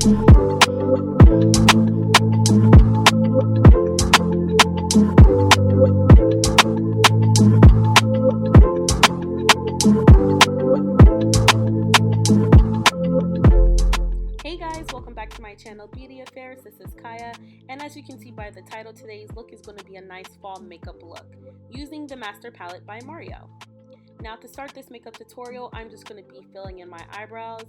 Hey guys, welcome back to my channel Beauty Affairs. This is Kaya, and as you can see by the title, today's look is going to be a nice fall makeup look using the Master Palette by Mario. Now to start this makeup tutorial, I'm just going to be filling in my eyebrows.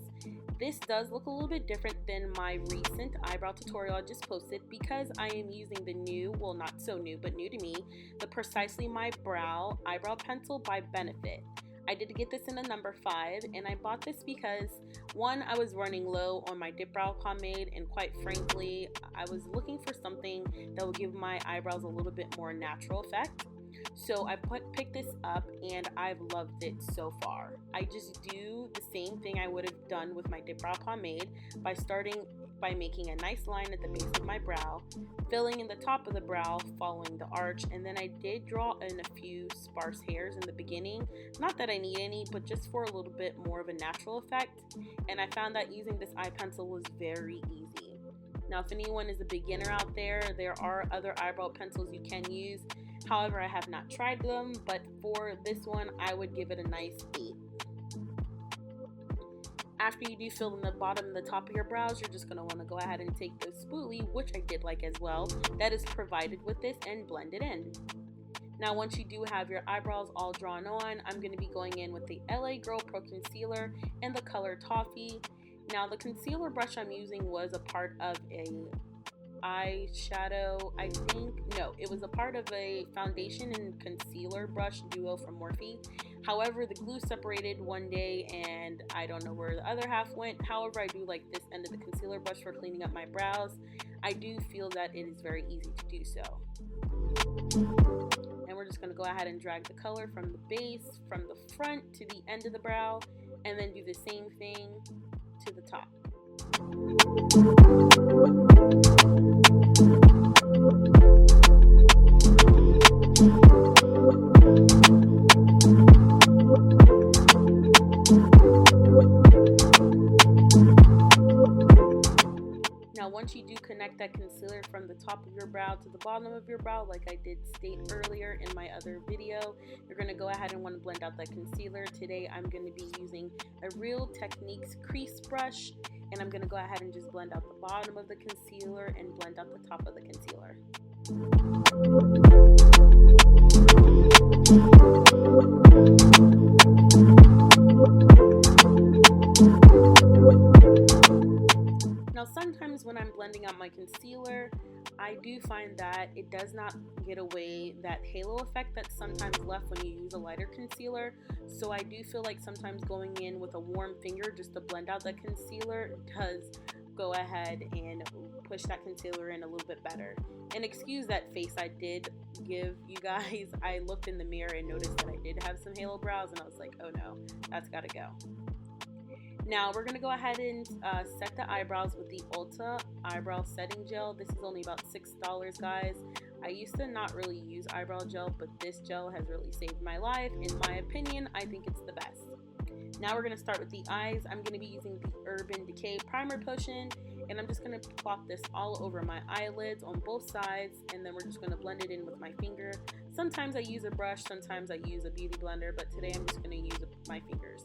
This does look a little bit different than my recent eyebrow tutorial I just posted because I am using the new, well not so new, but new to me, the Precisely My Brow Eyebrow Pencil by Benefit. I did get this in a number 5, and I bought this because one, I was running low on my dip brow pomade, and quite frankly I was looking for something that would give my eyebrows a little bit more natural effect. So I picked this up and I've loved it so far. I just do the same thing I would have done with my dip brow pomade by starting by making a nice line at the base of my brow, filling in the top of the brow, following the arch, and then I did draw in a few sparse hairs in the beginning. Not that I need any, but just for a little bit more of a natural effect. And I found that using this eye pencil was very easy. Now if anyone is a beginner out there, there are other eyebrow pencils you can use. However, I have not tried them, but for this one, I would give it a nice 8. After you do fill in the bottom and the top of your brows, you're just going to want to go ahead and take the spoolie, which I did like as well, that is provided with this, and blend it in. Now once you do have your eyebrows all drawn on, I'm going to be going in with the LA Girl Pro Concealer in the color Toffee. Now the concealer brush I'm using was a part of a eyeshadow, I think. No, it was a part of a foundation and concealer brush duo from Morphe. However, the glue separated one day and I don't know where the other half went. However, I do like this end of the concealer brush for cleaning up my brows. I do feel that it is very easy to do so. And we're just going to go ahead and drag the color from the base, from the front to the end of the brow, and then do the same thing to the top. Now once you do connect that concealer from the top of your brow to the bottom of your brow, like I did state earlier in my other video, you're going to go ahead and want to blend out that concealer. Today I'm going to be using a Real Techniques crease brush, and I'm going to go ahead and just blend out the bottom of the concealer and blend out the top of the concealer. Now sometimes when I'm blending out my concealer, I do find that it does not get away that halo effect that's sometimes left when you use a lighter concealer. So I do feel like sometimes going in with a warm finger just to blend out that concealer does go ahead and push that concealer in a little bit better. And excuse that face I did give you guys. I looked in the mirror and noticed that I did have some halo brows, and I was like, oh no, that's gotta go. Now we're going to go ahead and set the eyebrows with the Ulta eyebrow setting gel. This is only about $6, guys. I used to not really use eyebrow gel, but this gel has really saved my life. In my opinion, I think it's the best. Now we're going to start with the eyes. I'm going to be using the Urban Decay Primer Potion, and I'm just going to plop this all over my eyelids on both sides, and then we're just going to blend it in with my finger. Sometimes I use a brush, sometimes I use a beauty blender, but today I'm just going to use my fingers.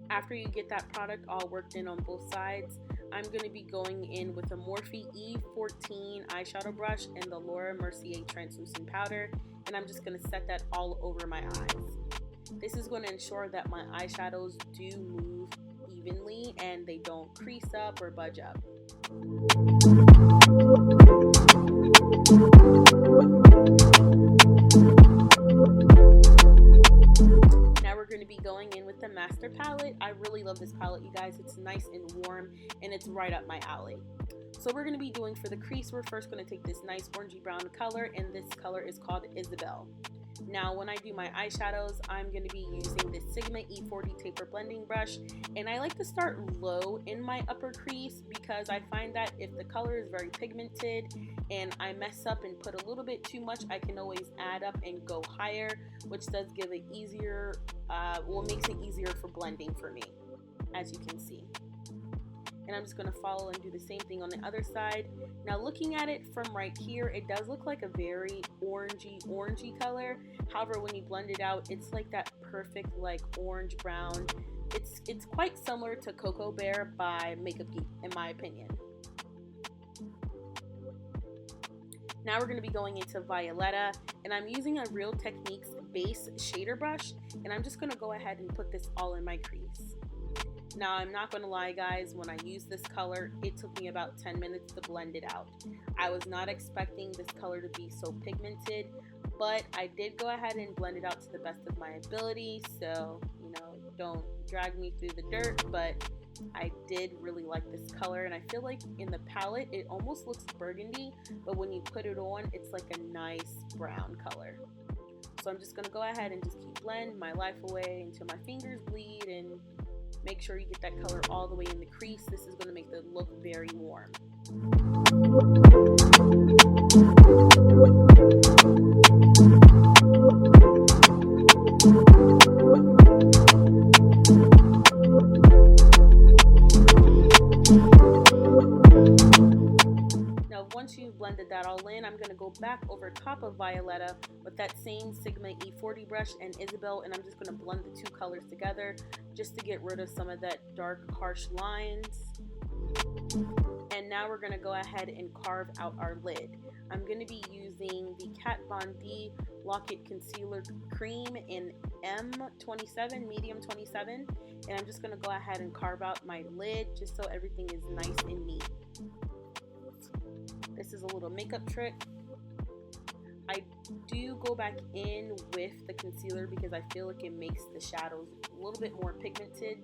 After you get that product all worked in on both sides, I'm going to be going in with a Morphe E14 eyeshadow brush and the Mercier translucent powder, and I'm just going to set that all over my eyes. This is going to ensure that my eyeshadows do move evenly and they don't crease up or budge up. Going in with the Master Palette. I really love this palette, you guys. It's nice and warm and it's right up my alley. So we're going to be doing for the crease, we're first going to take this nice orangey brown color, and this color is called Isabel. Now when I do my eyeshadows, I'm going to be using this Sigma E40 taper blending brush, and I like to start low in my upper crease because I find that if the color is very pigmented and I mess up and put a little bit too much, I can always add up and go higher, which does give it easier, makes it easier for blending for me, as you can see. And I'm just going to follow and do the same thing on the other side. Now looking at it from right here, it does look like a very orangey color. However, when you blend it out, it's like that perfect like orange brown. It's quite similar to Cocoa Bear by Makeup Geek in my opinion. Now we're going to be going into Violeta, and I'm using a Real Techniques base shader brush, and I'm just going to go ahead and put this all in my crease. Now I'm not going to lie guys, when I used this color, it took me about 10 minutes to blend it out. I was not expecting this color to be so pigmented, but I did go ahead and blend it out to the best of my ability, so you know, don't drag me through the dirt, but I did really like this color, and I feel like in the palette it almost looks burgundy, but when you put it on, it's like a nice brown color. So I'm just going to go ahead and just keep blend my life away until my fingers bleed, and make sure you get that color all the way in the crease. This is going to make the look very warm. Once you've blended that all in, I'm going to go back over top of Violeta with that same Sigma E40 brush and Isabel, and I'm just going to blend the two colors together just to get rid of some of that dark, harsh lines. And now we're going to go ahead and carve out our lid. I'm going to be using the Kat Von D Lock-It Concealer Cream in M27, medium 27, and I'm just going to go ahead and carve out my lid just so everything is nice and neat. This is a little makeup trick. I do go back in with the concealer because I feel like it makes the shadows a little bit more pigmented.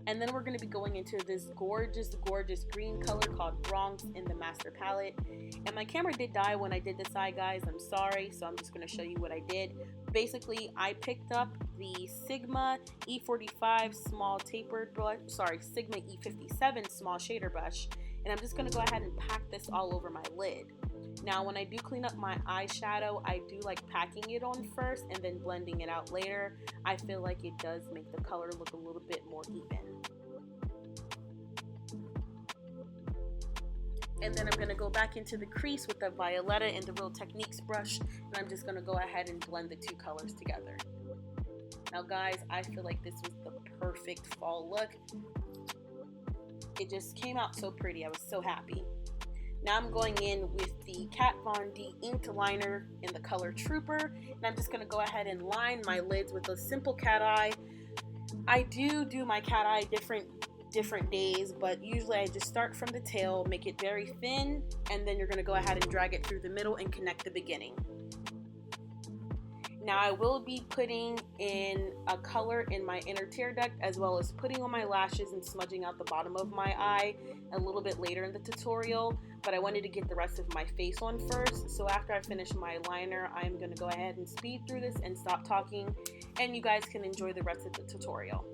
And then we're going to be going into this gorgeous green color called Bronx in the Master Palette. And my camera did die when I did this eye, guys. I'm sorry. So I'm just going to show you what I did. Basically, I picked up the Sigma E45 small tapered brush, Sigma E57 small shader brush. And I'm just going to go ahead and pack this all over my lid. Now, when I do clean up my eyeshadow, I do like packing it on first and then blending it out later. I feel like it does make the color look a little bit more even. And then I'm going to go back into the crease with the Violeta and the Real Techniques brush, and I'm just going to go ahead and blend the two colors together. Now, guys, I feel like this was the perfect fall look. It just came out so pretty. I was so happy. Now I'm going in with the Kat Von D inked liner in the color Trooper, and I'm just going to go ahead and line my lids with a simple cat eye. I do my cat eye different days, but usually I just start from the tail, make it very thin, and then you're going to go ahead and drag it through the middle and connect the beginning. Now I will be putting in a color in my inner tear duct, as well as putting on my lashes and smudging out the bottom of my eye a little bit later in the tutorial, but I wanted to get the rest of my face on first. So after I finish my liner, I'm going to go ahead and speed through this and stop talking, and you guys can enjoy the rest of the tutorial.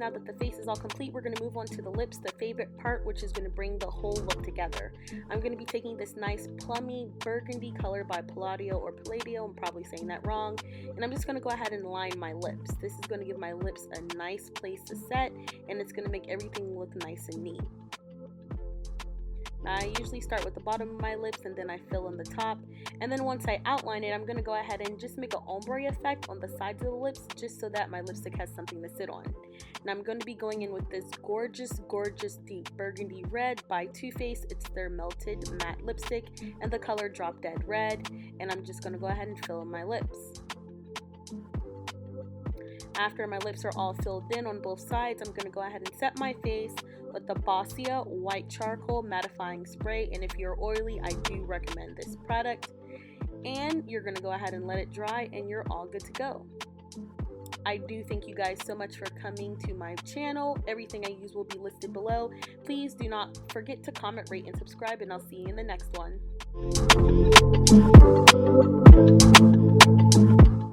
now that the face is all complete, we're going to move on to the lips, the favorite part, which is going to bring the whole look together. I'm going to be taking this nice plummy burgundy color by Palladio or Palladio, I'm probably saying that wrong, and I'm just going to go ahead and line my lips. This is going to give my lips a nice place to set, and it's going to make everything look nice and neat. Now, I usually start with the bottom of my lips and then I fill in the top, and then once I outline it, I'm going to go ahead and just make an ombre effect on the sides of the lips just so that my lipstick has something to sit on. And I'm going to be going in with this gorgeous deep burgundy red by Too Faced. It's their melted matte lipstick and the color Drop Dead Red, and I'm just going to go ahead and fill in my lips. After my lips are all filled in on both sides, I'm going to go ahead and set my face with the Boscia White Charcoal Mattifying Spray, and if you're oily, I do recommend this product. And you're going to go ahead and let it dry, and you're all good to go. I do thank you guys so much for coming to my channel. Everything I use will be listed below. Please do not forget to comment, rate, and subscribe, and I'll see you in the next one.